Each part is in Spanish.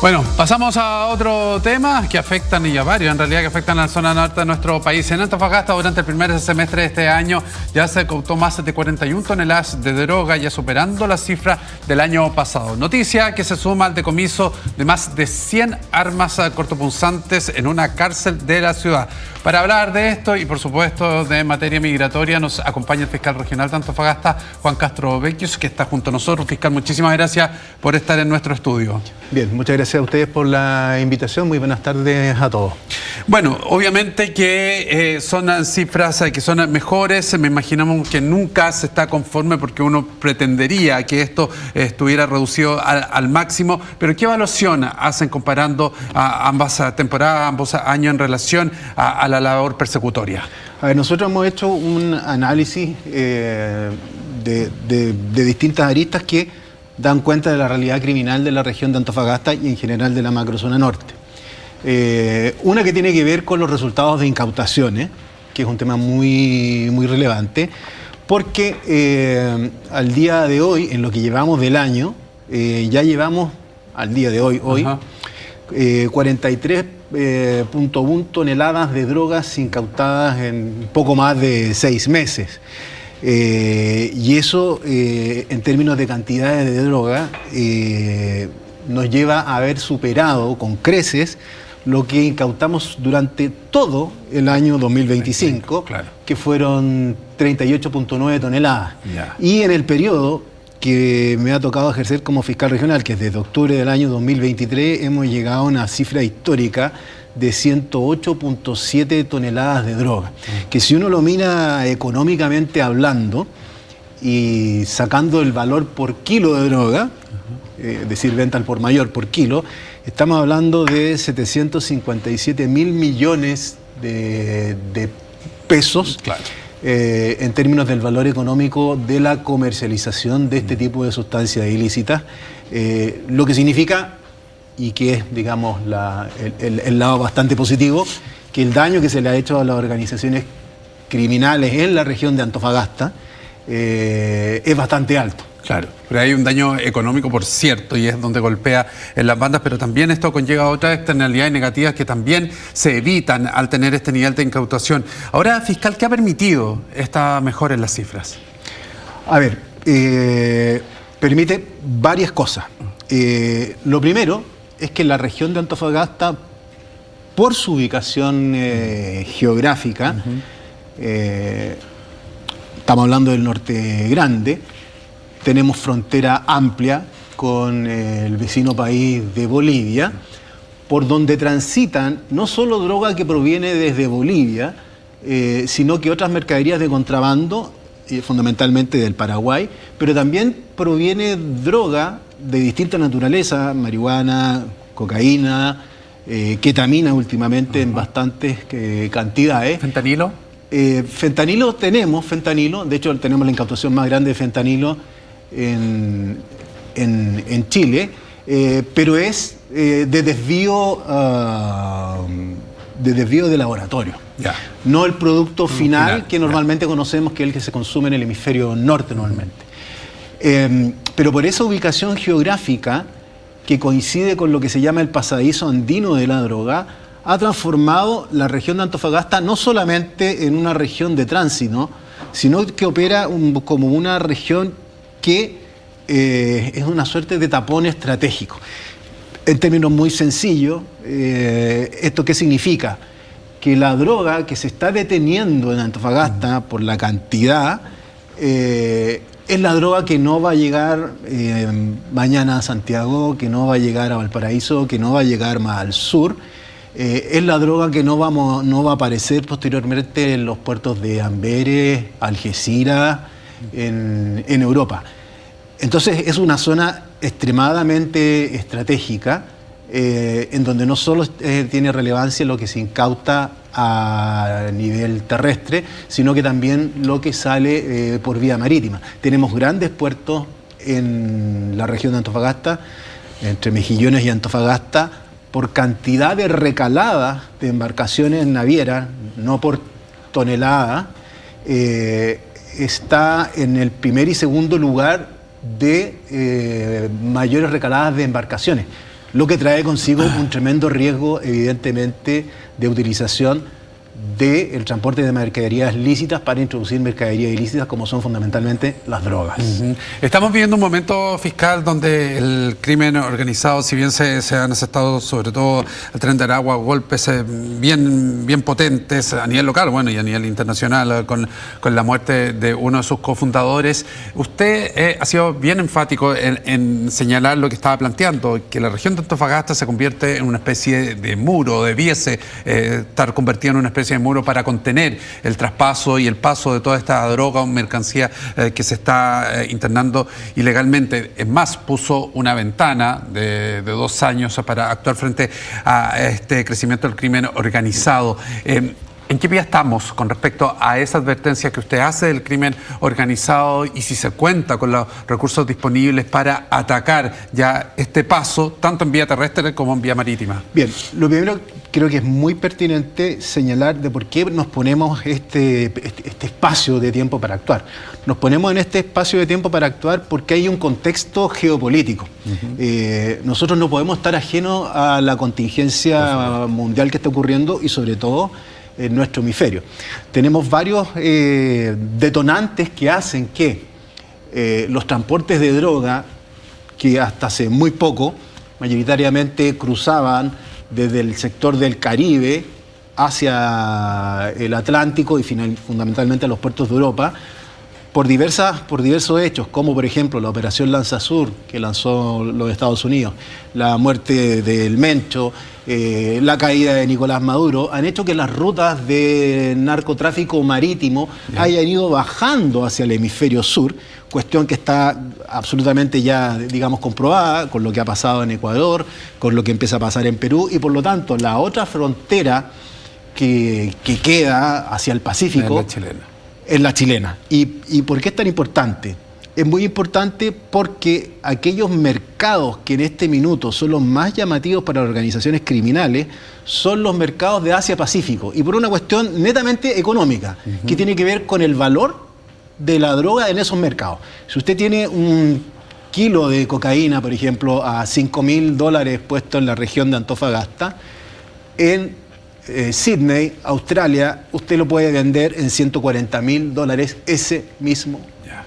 Bueno, pasamos a otro tema que afectan, y a varios en realidad, que afectan a la zona norte de nuestro país. En Antofagasta, durante el primer semestre de este año, ya se incautó más de 41 toneladas de droga, ya superando la cifra del año pasado. Noticia que se suma al decomiso de más de 100 armas cortopunzantes en una cárcel de la ciudad. Para hablar de esto y, por supuesto, de materia migratoria, nos acompaña el fiscal regional de Antofagasta, Juan Castro Vecchius, que está junto a nosotros. Fiscal, muchísimas gracias por estar en nuestro estudio. Bien, muchas gracias a ustedes por la invitación. Muy buenas tardes a todos. Bueno, obviamente que son cifras que son mejores. Me imaginamos que nunca se está conforme porque uno pretendería que esto estuviera reducido al máximo. Pero ¿qué evaluación hacen comparando a ambas temporadas, ambos años en relación a la labor persecutoria? A ver, nosotros hemos hecho un análisis de distintas aristas que dan cuenta de la realidad criminal de la región de Antofagasta y en general de la macrozona norte. Una que tiene que ver con los resultados de incautaciones, que es un tema muy relevante, porque al día de hoy, en lo que llevamos del año, ya llevamos, al día de hoy, 43.1 toneladas de drogas incautadas en poco más de 6 meses. Y eso, en términos de cantidades de droga, nos lleva a haber superado con creces lo que incautamos durante todo el año 2025, claro, que fueron 38.9 toneladas. Ya. Y en el periodo que me ha tocado ejercer como fiscal regional, que es desde octubre del año 2023, hemos llegado a una cifra histórica de 108.7 toneladas de droga, que si uno lo mira económicamente hablando y sacando el valor por kilo de droga, es decir, venta al por mayor por kilo, estamos hablando de 757.000 millones de pesos, Claro, en términos del valor económico de la comercialización de este tipo de sustancias ilícitas, lo que significa, y que es, digamos, el lado bastante positivo, que el daño que se le ha hecho a las organizaciones criminales en la región de Antofagasta es bastante alto. claro. Pero hay un daño económico, por cierto, y es donde golpea en las bandas, pero también esto conlleva otras externalidades negativas que también se evitan al tener este nivel de incautación. Ahora, fiscal, ¿qué ha permitido esta mejora en las cifras? A ver, permite varias cosas. Lo primero es que la región de Antofagasta, por su ubicación geográfica, estamos hablando del norte grande, tenemos frontera amplia con el vecino país de Bolivia, por donde transitan no solo droga que proviene desde Bolivia, sino que otras mercaderías de contrabando, fundamentalmente del Paraguay, pero también proviene droga de distinta naturaleza, marihuana, cocaína, ketamina últimamente en bastantes cantidades. ¿Fentanilo? Fentanilo, de hecho tenemos la incautación más grande de fentanilo en Chile, pero es de desvío de laboratorio. Ya. No el producto final que normalmente conocemos, que es el que se consume en el hemisferio norte normalmente. Pero por esa ubicación geográfica, que coincide con lo que se llama el pasadizo andino de la droga, ha transformado la región de Antofagasta no solamente en una región de tránsito, sino que opera como una región que es una suerte de tapón estratégico. En términos muy sencillos, ¿esto qué significa? Que la droga que se está deteniendo en Antofagasta por la cantidad es la droga que no va a llegar mañana a Santiago, que no va a llegar a Valparaíso, que no va a llegar más al sur. Es la droga que no va a aparecer posteriormente en los puertos de Amberes, Algeciras, en Europa. Entonces es una zona extremadamente estratégica, en donde no solo tiene relevancia lo que se incauta a nivel terrestre, sino que también lo que sale por vía marítima. Tenemos grandes puertos en la región de Antofagasta, entre Mejillones y Antofagasta, por cantidad de recaladas de embarcaciones navieras, no por tonelada, está en el primer y segundo lugar de mayores recaladas de embarcaciones. lo que trae consigo un tremendo riesgo, evidentemente, de utilización del transporte de mercaderías lícitas para introducir mercaderías ilícitas, como son fundamentalmente las drogas. Estamos viviendo un momento fiscal donde el crimen organizado, si bien se han asestado sobre todo al Tren de Aragua, golpes bien potentes a nivel local, bueno, y a nivel internacional, con la muerte de uno de sus cofundadores. Usted ha sido bien enfático en señalar lo que estaba planteando, que la región de Antofagasta se convierte en una especie de muro, debiese estar convertida en una especie de muro para contener el traspaso y el paso de toda esta droga o mercancía que se está internando ilegalmente. Es más, puso una ventana de 2 años para actuar frente a este crecimiento del crimen organizado. ¿En qué vía estamos con respecto a esa advertencia que usted hace del crimen organizado y si se cuenta con los recursos disponibles para atacar ya este paso, tanto en vía terrestre como en vía marítima? Bien, lo primero creo que es muy pertinente señalar de por qué nos ponemos este espacio de tiempo para actuar. Nos ponemos en este espacio de tiempo para actuar porque hay un contexto geopolítico. Nosotros no podemos estar ajenos a la contingencia mundial que está ocurriendo y sobre todo en nuestro hemisferio. Tenemos varios detonantes que hacen que los transportes de droga, que hasta hace muy poco mayoritariamente cruzaban desde el sector del Caribe hacia el Atlántico y fundamentalmente a los puertos de Europa, por diversos hechos, como por ejemplo la operación Lanza Sur, que lanzó los Estados Unidos, la muerte del Mencho, la caída de Nicolás Maduro, han hecho que las rutas de narcotráfico marítimo hayan ido bajando hacia el hemisferio sur, cuestión que está absolutamente ya, digamos, comprobada con lo que ha pasado en Ecuador, con lo que empieza a pasar en Perú, y por lo tanto la otra frontera que queda hacia el Pacífico es la chilena. ¿Y por qué es tan importante? Es muy importante porque aquellos mercados que en este minuto son los más llamativos para organizaciones criminales son los mercados de Asia-Pacífico, y por una cuestión netamente económica, que tiene que ver con el valor de la droga en esos mercados. Si usted tiene un kilo de cocaína, por ejemplo, a $5.000 puesto en la región de Antofagasta, en Sydney, Australia, usted lo puede vender en $140.000 ese mismo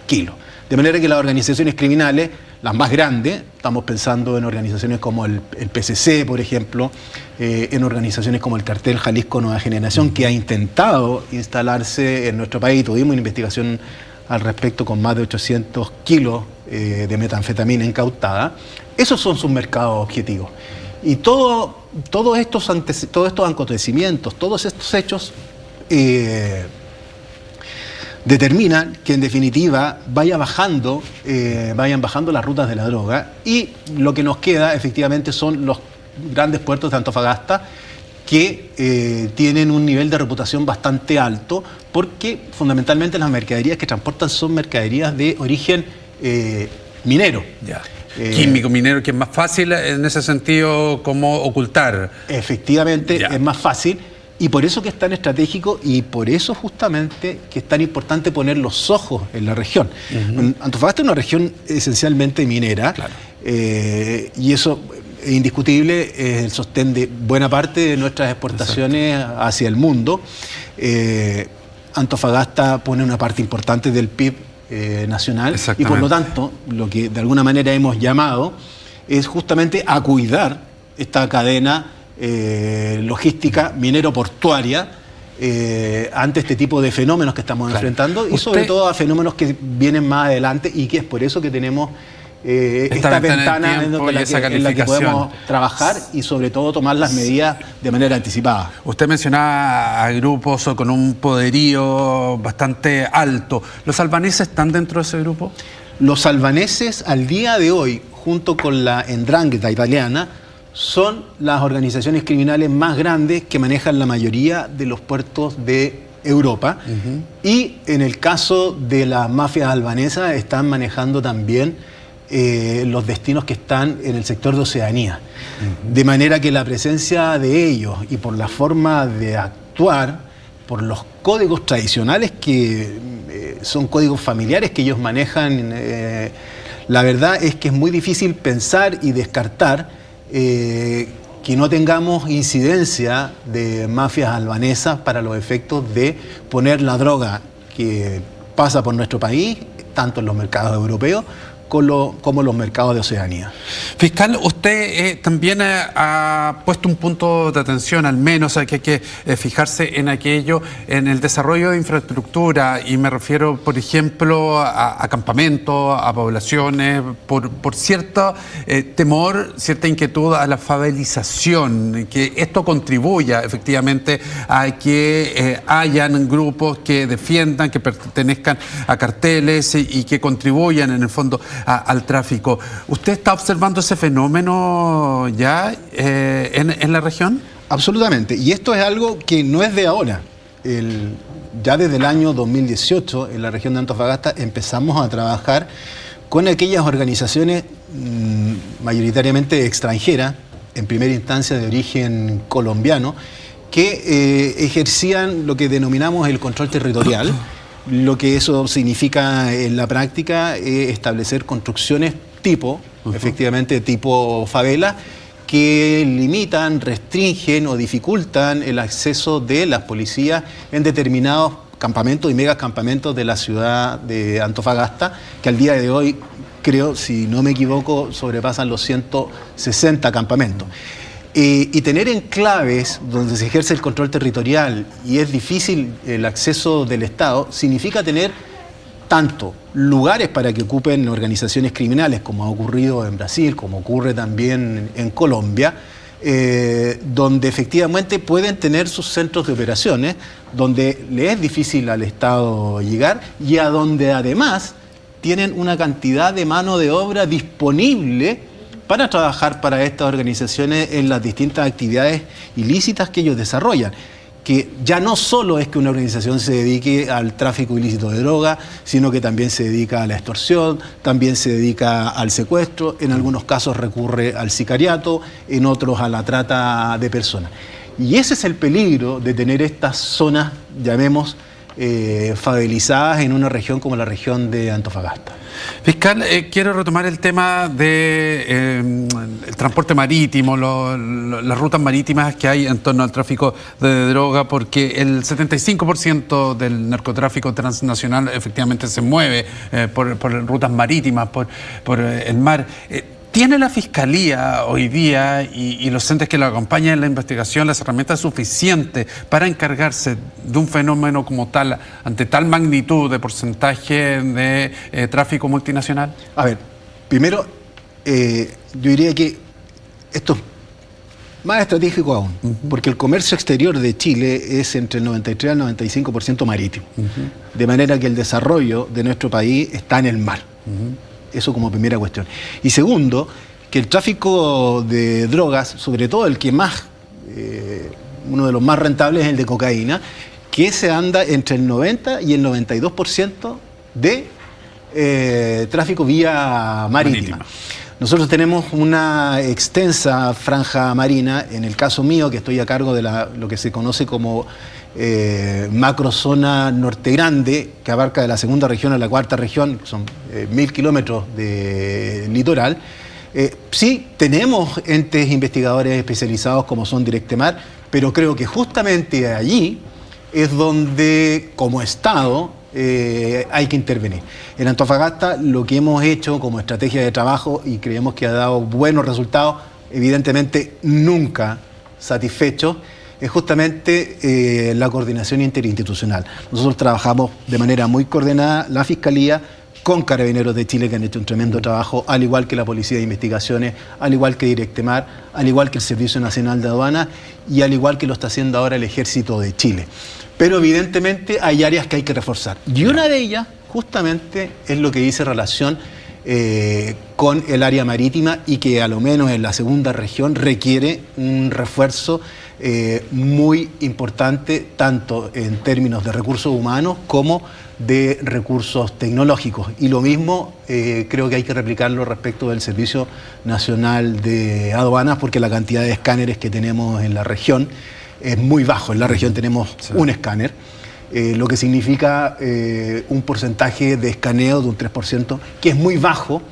kilo. De manera que las organizaciones criminales, las más grandes, estamos pensando en organizaciones como el PCC, por ejemplo, en organizaciones como el Cartel Jalisco Nueva Generación, que ha intentado instalarse en nuestro país. Tuvimos una investigación al respecto con más de 800 kilos de metanfetamina incautada. Esos son sus mercados objetivos. Y todos estos acontecimientos, todos estos hechos determinan que en definitiva vayan bajando las rutas de la droga, y lo que nos queda efectivamente son los grandes puertos de Antofagasta, que tienen un nivel de reputación bastante alto, porque fundamentalmente las mercaderías que transportan son mercaderías de origen minero. Químico, minero, que es más fácil en ese sentido como ocultar. Efectivamente, es más fácil. Y por eso que es tan estratégico, y por eso justamente que es tan importante poner los ojos en la región. Antofagasta es una región esencialmente minera, y eso es indiscutible, es el sostén de buena parte de nuestras exportaciones hacia el mundo. Antofagasta pone una parte importante del PIB nacional, y por lo tanto lo que de alguna manera hemos llamado es justamente a cuidar esta cadena logística minero-portuaria ante este tipo de fenómenos que estamos enfrentando, y sobre todo a fenómenos que vienen más adelante, y que es por eso que tenemos esta ventana en la que podemos trabajar y sobre todo tomar las medidas de manera anticipada. Usted mencionaba a grupos con un poderío bastante alto. ¿Los albaneses están dentro de ese grupo? Los albaneses al día de hoy, junto con la 'Ndrangheta italiana, son las organizaciones criminales más grandes que manejan la mayoría de los puertos de Europa. Y en el caso de las mafias albanesas están manejando también los destinos que están en el sector de Oceanía. De manera que la presencia de ellos, y por la forma de actuar, por los códigos tradicionales que son códigos familiares que ellos manejan, la verdad es que es muy difícil pensar y descartar que no tengamos incidencia de mafias albanesas para los efectos de poner la droga que pasa por nuestro país, tanto en los mercados europeos como los mercados de Oceanía. Fiscal, usted también ha puesto un punto de atención, al menos que hay que fijarse en aquello, en el desarrollo de infraestructura, y me refiero, por ejemplo, a campamentos, a poblaciones, por cierto temor, cierta inquietud a la favelización, que esto contribuya efectivamente a que hayan grupos que defiendan, que pertenezcan a carteles y que contribuyan en el fondo al tráfico. ¿Usted está observando ese fenómeno ya en la región? Absolutamente, y esto es algo que no es de ahora. Ya desde el año 2018 en la región de Antofagasta empezamos a trabajar con aquellas organizaciones mayoritariamente extranjeras, en primera instancia de origen colombiano, que ejercían lo que denominamos el control territorial. Lo que eso significa en la práctica es establecer construcciones efectivamente tipo favela, que limitan, restringen o dificultan el acceso de las policías en determinados campamentos y megacampamentos de la ciudad de Antofagasta, que al día de hoy, creo, si no me equivoco, sobrepasan los 160 campamentos. Y tener enclaves donde se ejerce el control territorial y es difícil el acceso del Estado, significa tener tanto lugares para que ocupen organizaciones criminales, como ha ocurrido en Brasil, como ocurre también en Colombia, donde efectivamente pueden tener sus centros de operaciones, donde le es difícil al Estado llegar y a donde además tienen una cantidad de mano de obra disponible para trabajar para estas organizaciones en las distintas actividades ilícitas que ellos desarrollan, que ya no solo es que una organización se dedique al tráfico ilícito de droga, sino que también se dedica a la extorsión, también se dedica al secuestro, en algunos casos recurre al sicariato, en otros a la trata de personas. Y ese es el peligro de tener estas zonas, llamemos, favelizadas en una región como la región de Antofagasta. Fiscal, quiero retomar el tema de el transporte marítimo, las rutas marítimas que hay en torno al tráfico de droga, porque el 75% del narcotráfico transnacional efectivamente se mueve por rutas marítimas, por el mar. ¿Tiene la Fiscalía hoy día y los entes que la acompañan en la investigación las herramientas suficientes para encargarse de un fenómeno como tal, ante tal magnitud de porcentaje de tráfico multinacional? A ver, primero, yo diría que esto es más estratégico aún, porque el comercio exterior de Chile es entre el 93 al 95% marítimo, de manera que el desarrollo de nuestro país está en el mar. Eso como primera cuestión. Y segundo, que el tráfico de drogas, sobre todo el que más, uno de los más rentables es el de cocaína, que se anda entre el 90 y el 92% de tráfico vía marítima. Nosotros tenemos una extensa franja marina, en el caso mío, que estoy a cargo de lo que se conoce como macrozona norte grande, que abarca de la segunda región a la cuarta región, son 1000 kilómetros de litoral. Sí, tenemos entes investigadores especializados como son Directemar, pero creo que justamente allí es donde, como Estado, hay que intervenir. En Antofagasta lo que hemos hecho como estrategia de trabajo, y creemos que ha dado buenos resultados, evidentemente nunca satisfechos, es justamente la coordinación interinstitucional. Nosotros trabajamos de manera muy coordinada, la Fiscalía, con Carabineros de Chile, que han hecho un tremendo trabajo, al igual que la Policía de Investigaciones, al igual que Directemar, al igual que el Servicio Nacional de Aduanas y al igual que lo está haciendo ahora el Ejército de Chile. Pero evidentemente hay áreas que hay que reforzar. Y una de ellas, justamente, es lo que dice relación con el área marítima, y que a lo menos en la segunda región requiere un refuerzo muy importante, tanto en términos de recursos humanos como de recursos tecnológicos. Y lo mismo creo que hay que replicarlo respecto del Servicio Nacional de Aduanas, porque la cantidad de escáneres que tenemos en la región es muy bajo. En la región tenemos un escáner, lo que significa un porcentaje de escaneo de un 3%, que es muy bajo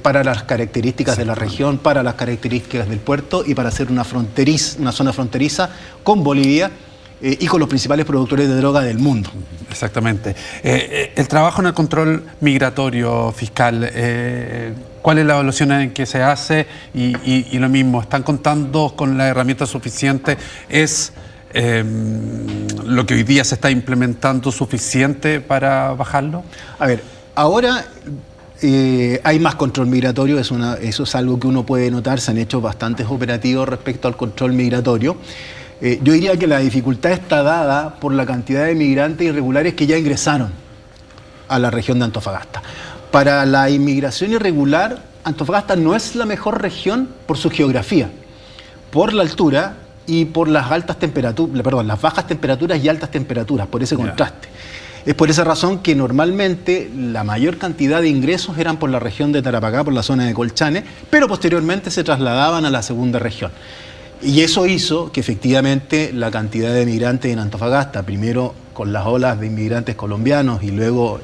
para las características de la región, para las características del puerto y para hacer una zona fronteriza con Bolivia y con los principales productores de droga del mundo. Exactamente. El trabajo en el control migratorio fiscal, ¿cuál es la evaluación en que se hace? Y lo mismo, ¿están contando con la herramienta suficiente? ¿Es lo que hoy día se está implementando suficiente para bajarlo? A ver, ahora hay más control migratorio, eso es algo que uno puede notar, se han hecho bastantes operativos respecto al control migratorio. Yo diría que la dificultad está dada por la cantidad de migrantes irregulares que ya ingresaron a la región de Antofagasta. Para la inmigración irregular, Antofagasta no es la mejor región por su geografía, por la altura y por las bajas temperaturas y altas temperaturas, por ese contraste. Es por esa razón que normalmente la mayor cantidad de ingresos eran por la región de Tarapacá, por la zona de Colchane, pero posteriormente se trasladaban a la segunda región. Y eso hizo que efectivamente la cantidad de migrantes en Antofagasta, primero con las olas de inmigrantes colombianos y luego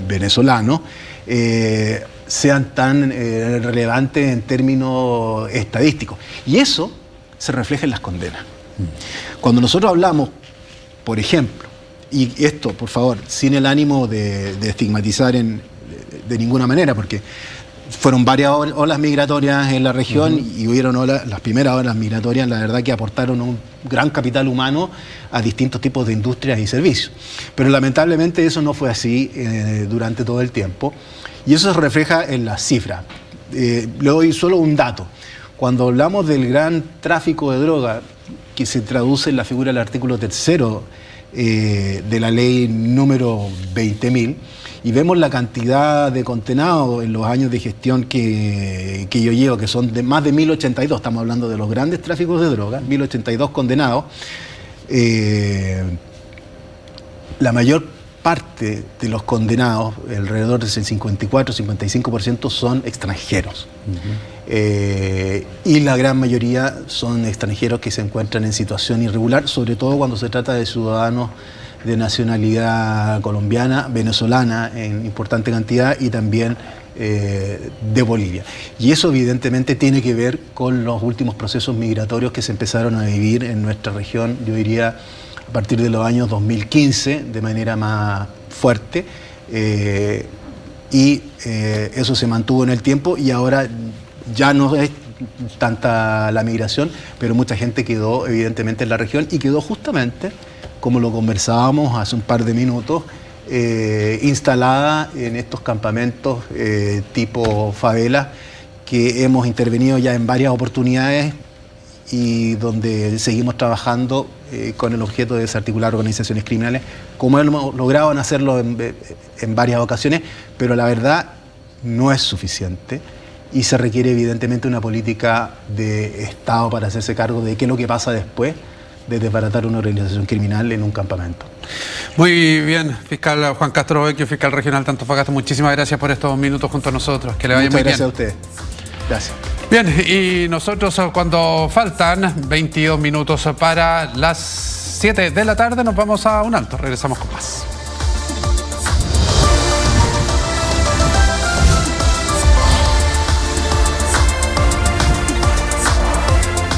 venezolanos, sean tan relevantes en términos estadísticos. Y eso se refleja en las condenas. Cuando nosotros hablamos, por ejemplo, y esto, por favor, sin el ánimo de estigmatizar de ninguna manera, porque fueron varias olas migratorias en la región y hubieron las primeras olas migratorias, la verdad que aportaron un gran capital humano a distintos tipos de industrias y servicios. Pero lamentablemente eso no fue así durante todo el tiempo y eso se refleja en las cifras. Le doy solo un dato. Cuando hablamos del gran tráfico de droga que se traduce en la figura del artículo 3º de la ley número 20.000, y vemos la cantidad de condenados en los años de gestión que yo llevo, que son de más de 1082, estamos hablando de los grandes tráficos de droga, 1082 condenados. La mayor parte de los condenados, alrededor del 54-55%, son extranjeros. Y la gran mayoría son extranjeros que se encuentran en situación irregular, sobre todo cuando se trata de ciudadanos de nacionalidad colombiana, venezolana en importante cantidad y también de Bolivia. Y eso evidentemente tiene que ver con los últimos procesos migratorios que se empezaron a vivir en nuestra región, yo diría a partir de los años 2015 de manera más fuerte y eso se mantuvo en el tiempo y ahora ya no es tanta la migración, pero mucha gente quedó evidentemente en la región y quedó justamente, como lo conversábamos hace un par de minutos, instalada en estos campamentos tipo favelas que hemos intervenido ya en varias oportunidades y donde seguimos trabajando con el objeto de desarticular organizaciones criminales, como hemos logrado hacerlo en varias ocasiones, pero la verdad no es suficiente y se requiere evidentemente una política de Estado para hacerse cargo de qué es lo que pasa después de desbaratar una organización criminal en un campamento. Muy bien, fiscal Juan Castro Vecchio, fiscal regional de Antofagasta, muchísimas gracias por estos minutos junto a nosotros. Que le vaya muy bien. Muchas gracias a ustedes. Gracias. Bien, y nosotros cuando faltan 22 minutos para las 7 de la tarde nos vamos a un alto. Regresamos con más.